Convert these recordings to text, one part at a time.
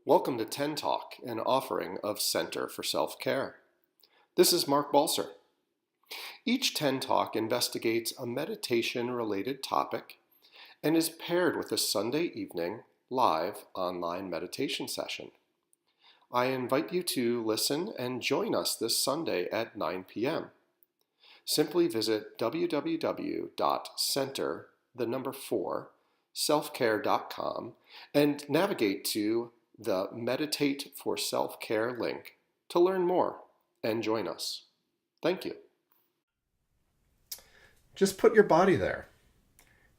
Welcome to 10 Talk, an offering of Center for Self-Care. This is Mark Balser. Each 10 Talk investigates a meditation-related topic and is paired with a Sunday evening live online meditation session. I invite you to listen and join us this Sunday at 9 p.m. Simply visit www.center4selfcare.com and navigate to the Meditate for Self-Care link to learn more and join us. Thank you. Just put your body there.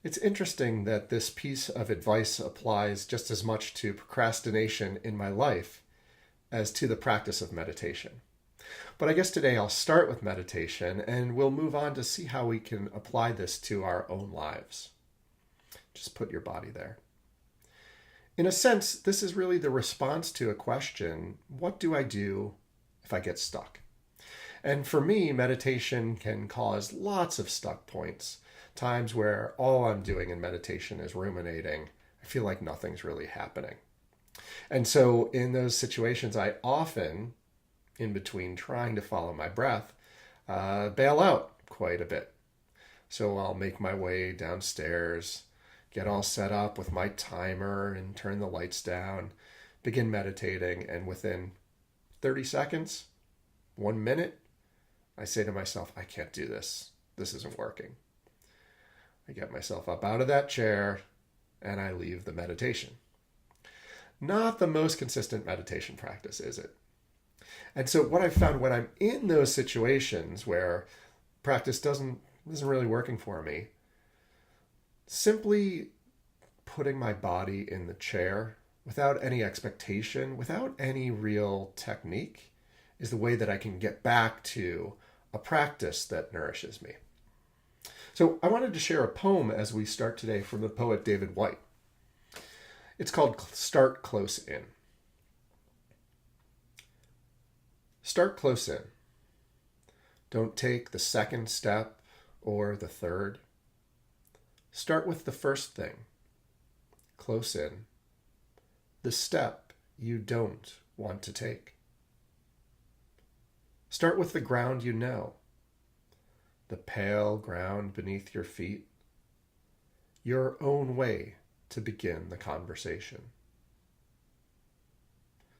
It's interesting that this piece of advice applies just as much to procrastination in my life as to the practice of meditation. But I guess today I'll start with meditation and we'll move on to see how we can apply this to our own lives. Just put your body there. In a sense, this is really the response to a question, what do I do if I get stuck? And for me, meditation can cause lots of stuck points, times where all I'm doing in meditation is ruminating. I feel like nothing's really happening. And so in those situations, I often, in between trying to follow my breath, bail out quite a bit. So I'll make my way downstairs, get all set up with my timer and turn the lights down, begin meditating, and within 30 seconds, 1 minute, I say to myself, I can't do this. This isn't working. I get myself up out of that chair and I leave the meditation. Not the most consistent meditation practice, is it? And so what I've found when I'm in those situations where practice isn't really working for me, simply putting my body in the chair without any expectation, without any real technique, is the way that I can get back to a practice that nourishes me. So I wanted to share a poem as we start today from the poet David Whyte. It's called Start Close In. Start close in. Don't take the second step or the third. Start with the first thing, close in, the step you don't want to take. Start with the ground you know, the pale ground beneath your feet, your own way to begin the conversation.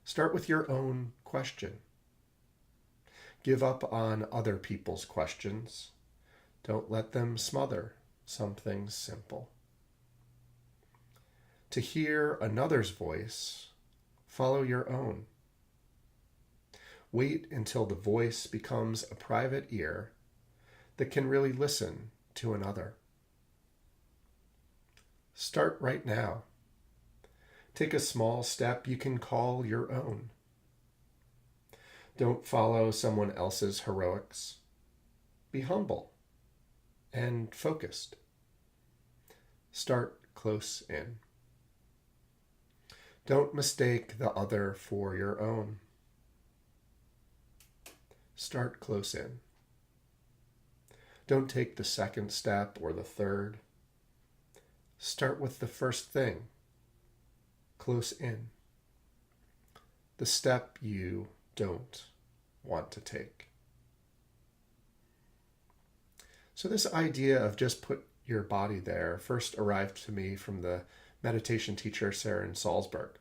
Start with your own question. Give up on other people's questions. Don't let them smother something simple. To hear another's voice, follow your own. Wait until the voice becomes a private ear that can really listen to another. Start right now. Take a small step you can call your own. Don't follow someone else's heroics. Be humble and focused. Start close in. Don't mistake the other for your own. Start close in. Don't take the second step or the third. Start with the first thing, close in. The step you don't want to take. So this idea of just put your body there first arrived to me from the meditation teacher Sarah Salzberg.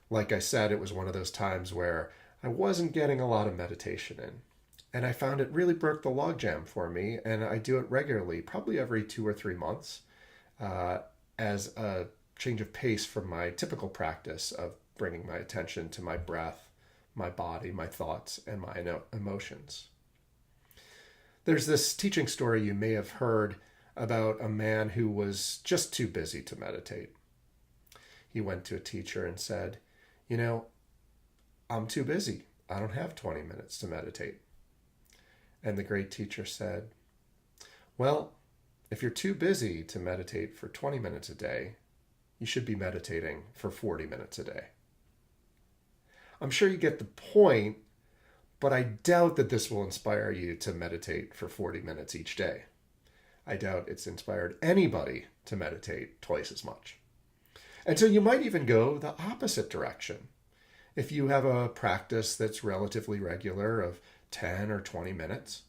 Like I said, it was one of those times where I wasn't getting a lot of meditation in. And I found it really broke the logjam for me, and I do it regularly, probably every 2 or 3 months, as a change of pace from my typical practice of bringing my attention to my breath, my body, my thoughts, and my emotions. There's this teaching story you may have heard about a man who was just too busy to meditate. He went to a teacher and said, I'm too busy. I don't have 20 minutes to meditate. And the great teacher said, well, if you're too busy to meditate for 20 minutes a day, you should be meditating for 40 minutes a day. I'm sure you get the point, but I doubt that this will inspire you to meditate for 40 minutes each day. I doubt it's inspired anybody to meditate twice as much. And so you might even go the opposite direction. If you have a practice that's relatively regular of 10 or 20 minutes,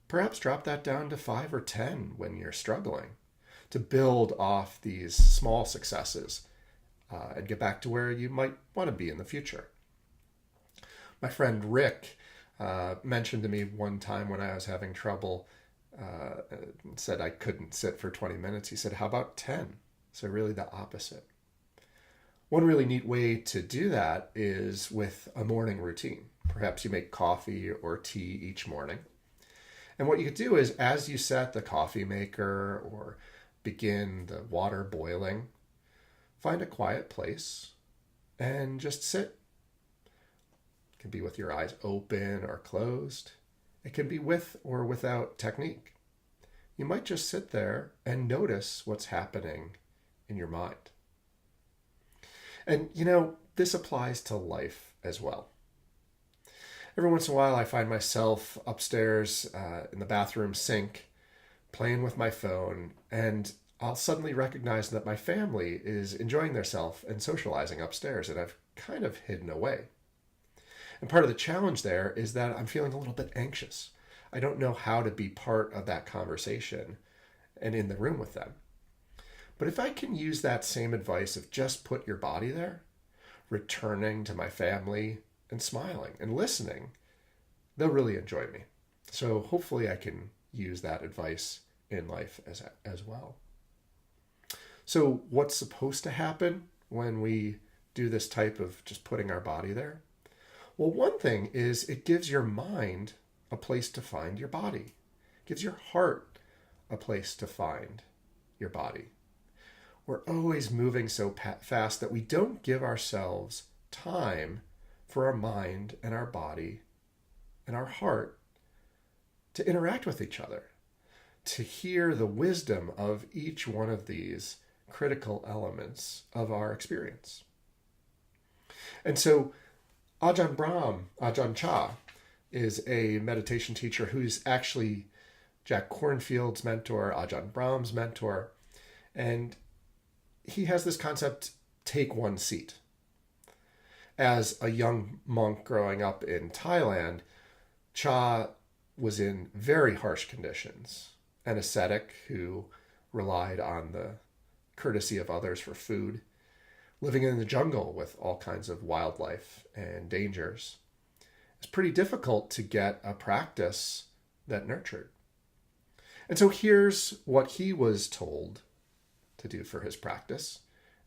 perhaps drop that down to 5 or 10 when you're struggling to build off these small successes and get back to where you might want to be in the future. My friend Rick mentioned to me one time when I was having trouble, said I couldn't sit for 20 minutes. He said, how about 10? So really the opposite. One really neat way to do that is with a morning routine. Perhaps you make coffee or tea each morning. And what you could do is, as you set the coffee maker or begin the water boiling, find a quiet place and just sit. It can be with your eyes open or closed. It can be with or without technique. You might just sit there and notice what's happening in your mind. And, this applies to life as well. Every once in a while, I find myself upstairs in the bathroom sink playing with my phone, and I'll suddenly recognize that my family is enjoying themselves and socializing upstairs, and I've kind of hidden away. And part of the challenge there is that I'm feeling a little bit anxious. I don't know how to be part of that conversation and in the room with them. But if I can use that same advice of just put your body there, returning to my family and smiling and listening, they'll really enjoy me. So hopefully I can use that advice in life as well. So what's supposed to happen when we do this type of just putting our body there? Well, one thing is it gives your mind a place to find your body. It gives your heart a place to find your body. We're always moving so fast that we don't give ourselves time for our mind and our body and our heart to interact with each other, to hear the wisdom of each one of these critical elements of our experience. And so Ajahn Chah is a meditation teacher who's actually Jack Kornfield's mentor, Ajahn Brahm's mentor, and he has this concept, take one seat. As a young monk growing up in Thailand, Cha was in very harsh conditions, an ascetic who relied on the courtesy of others for food, living in the jungle with all kinds of wildlife and dangers. It's pretty difficult to get a practice that nurtured. And so here's what he was told to do for his practice,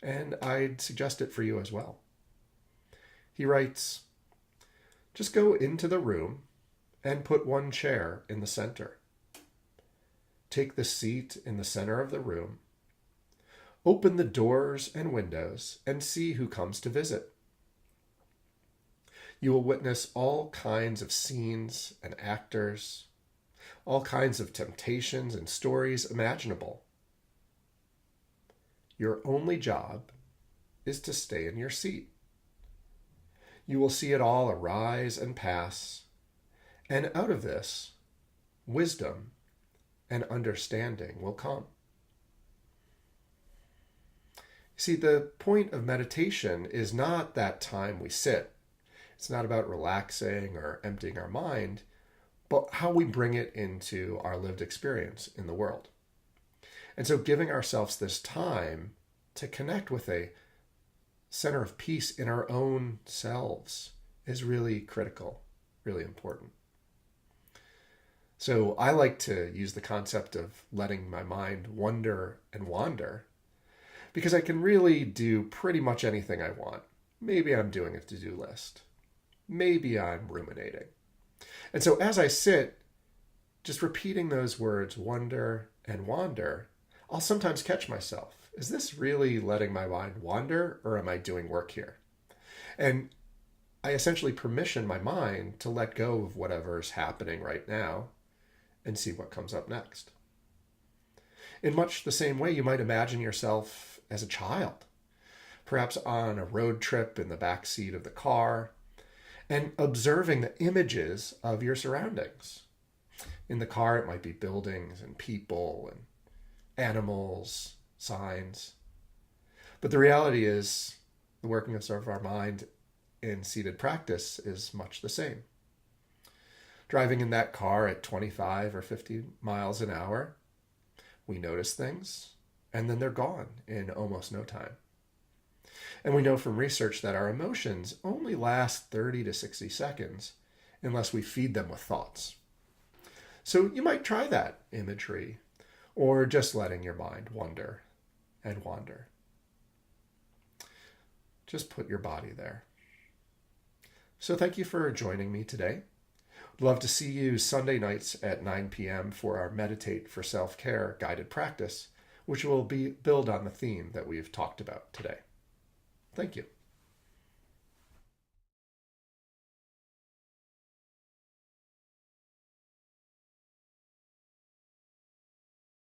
and I'd suggest it for you as well. He writes, just go into the room and put one chair in the center. Take the seat in the center of the room. Open the doors and windows and see who comes to visit. You will witness all kinds of scenes and actors, all kinds of temptations and stories imaginable. Your only job is to stay in your seat. You will see it all arise and pass, and out of this, wisdom and understanding will come. See, the point of meditation is not that time we sit. It's not about relaxing or emptying our mind, but how we bring it into our lived experience in the world. And so giving ourselves this time to connect with a center of peace in our own selves is really critical, really important. So I like to use the concept of letting my mind wonder and wander, because I can really do pretty much anything I want. Maybe I'm doing a to-do list. Maybe I'm ruminating. And so as I sit, just repeating those words, wonder and wander, I'll sometimes catch myself. Is this really letting my mind wander, or am I doing work here? And I essentially permission my mind to let go of whatever's happening right now and see what comes up next. In much the same way, you might imagine yourself as a child, perhaps on a road trip in the back seat of the car, and observing the images of your surroundings. In the car, it might be buildings and people and animals, signs. But the reality is, the workings of our mind in seated practice is much the same. Driving in that car at 25 or 50 miles an hour, we notice things, and then they're gone in almost no time. And we know from research that our emotions only last 30 to 60 seconds unless we feed them with thoughts. So you might try that imagery, or just letting your mind wander and wander. Just put your body there. So thank you for joining me today. I'd love to see you Sunday nights at 9 p.m. for our Meditate for Self-Care guided practice, which will build on the theme that we've talked about today. Thank you.